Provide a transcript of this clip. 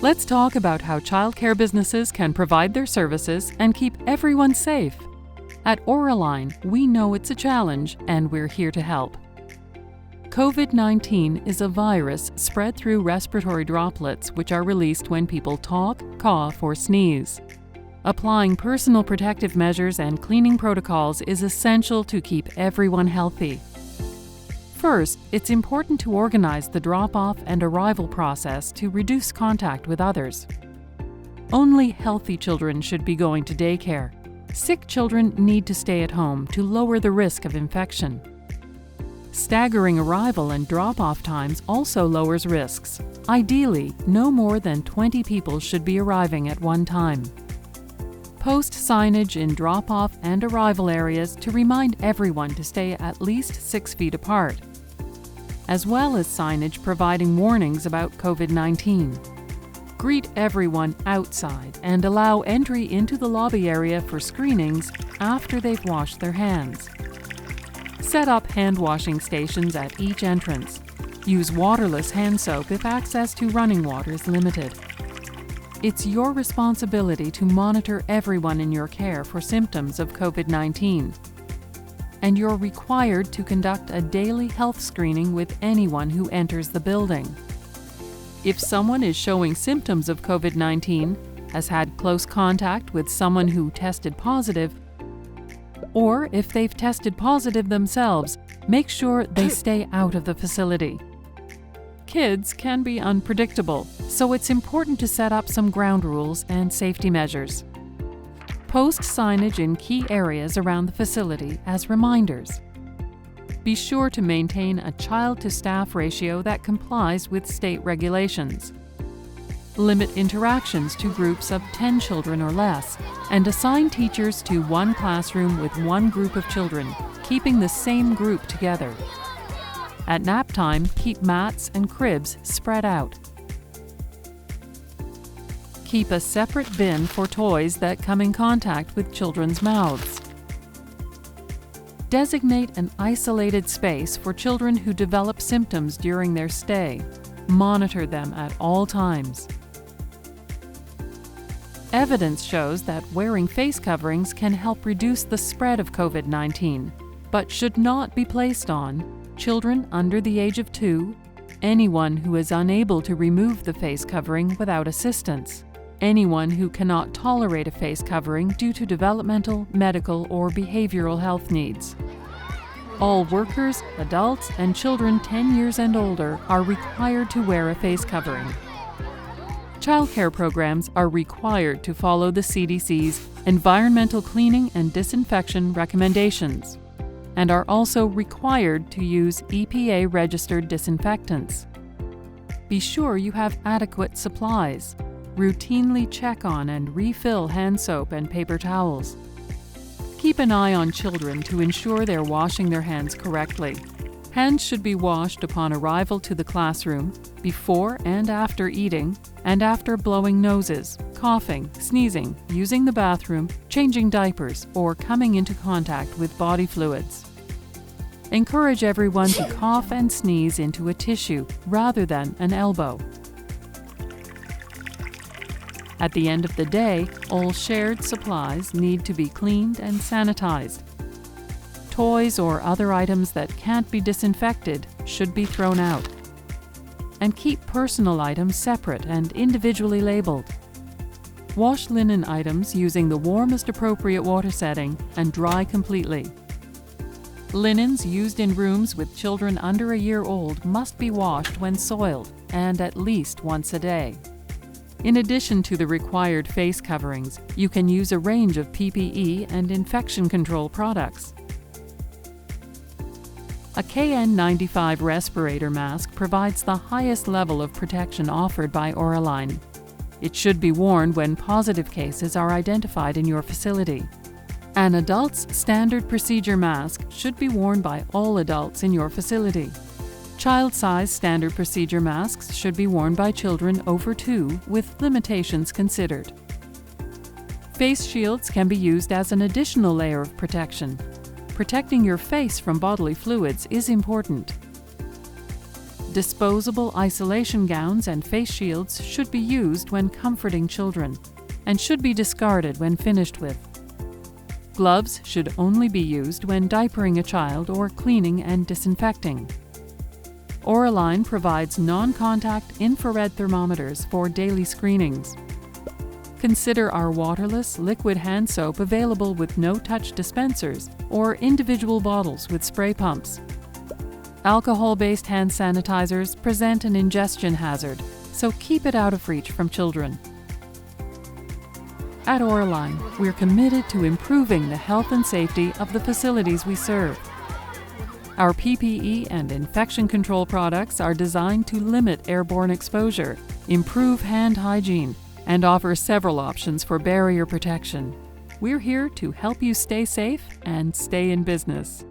Let's talk about how childcare businesses can provide their services and keep everyone safe. At Auralign, we know it's a challenge and we're here to help. COVID-19 is a virus spread through respiratory droplets which are released when people talk, cough, or sneeze. Applying personal protective measures and cleaning protocols is essential to keep everyone healthy. First, it's important to organize the drop-off and arrival process to reduce contact with others. Only healthy children should be going to daycare. Sick children need to stay at home to lower the risk of infection. Staggering arrival and drop-off times also lowers risks. Ideally, no more than 20 people should be arriving at one time. Post signage in drop-off and arrival areas to remind everyone to stay at least 6 feet apart, as well as signage providing warnings about COVID-19. Greet everyone outside and allow entry into the lobby area for screenings after they've washed their hands. Set up hand washing stations at each entrance. Use waterless hand soap if access to running water is limited. It's your responsibility to monitor everyone in your care for symptoms of COVID-19. And you're required to conduct a daily health screening with anyone who enters the building. If someone is showing symptoms of COVID-19, has had close contact with someone who tested positive, or if they've tested positive themselves, make sure they stay out of the facility. Kids can be unpredictable, so it's important to set up some ground rules and safety measures. Post signage in key areas around the facility as reminders. Be sure to maintain a child-to-staff ratio that complies with state regulations. Limit interactions to groups of 10 children or less, and assign teachers to one classroom with one group of children, keeping the same group together. At nap time, keep mats and cribs spread out. Keep a separate bin for toys that come in contact with children's mouths. Designate an isolated space for children who develop symptoms during their stay. Monitor them at all times. Evidence shows that wearing face coverings can help reduce the spread of COVID-19, but should not be placed on children under the age of 2, anyone who is unable to remove the face covering without assistance, anyone who cannot tolerate a face covering due to developmental, medical, or behavioral health needs. All workers, adults, and children 10 years and older are required to wear a face covering. Childcare programs are required to follow the CDC's environmental cleaning and disinfection recommendations, and are also required to use EPA-registered disinfectants. Be sure you have adequate supplies. Routinely check on and refill hand soap and paper towels. Keep an eye on children to ensure they're washing their hands correctly. Hands should be washed upon arrival to the classroom, before and after eating, and after blowing noses, coughing, sneezing, using the bathroom, changing diapers, or coming into contact with body fluids. Encourage everyone to cough and sneeze into a tissue rather than an elbow. At the end of the day, all shared supplies need to be cleaned and sanitized. Toys or other items that can't be disinfected should be thrown out. And keep personal items separate and individually labeled. Wash linen items using the warmest appropriate water setting and dry completely. Linens used in rooms with children under a year old must be washed when soiled and at least once a day. In addition to the required face coverings, you can use a range of PPE and infection control products. A KN95 respirator mask provides the highest level of protection offered by Auralign. It should be worn when positive cases are identified in your facility. An adult's standard procedure mask should be worn by all adults in your facility. Child-size standard procedure masks should be worn by children over 2 with limitations considered. Face shields can be used as an additional layer of protection. Protecting your face from bodily fluids is important. Disposable isolation gowns and face shields should be used when comforting children and should be discarded when finished with. Gloves should only be used when diapering a child or cleaning and disinfecting. Auraline provides non-contact infrared thermometers for daily screenings. Consider our waterless liquid hand soap available with no-touch dispensers or individual bottles with spray pumps. Alcohol-based hand sanitizers present an ingestion hazard, so keep it out of reach from children. At Auraline, we're committed to improving the health and safety of the facilities we serve. Our PPE and infection control products are designed to limit airborne exposure, improve hand hygiene, and offer several options for barrier protection. We're here to help you stay safe and stay in business.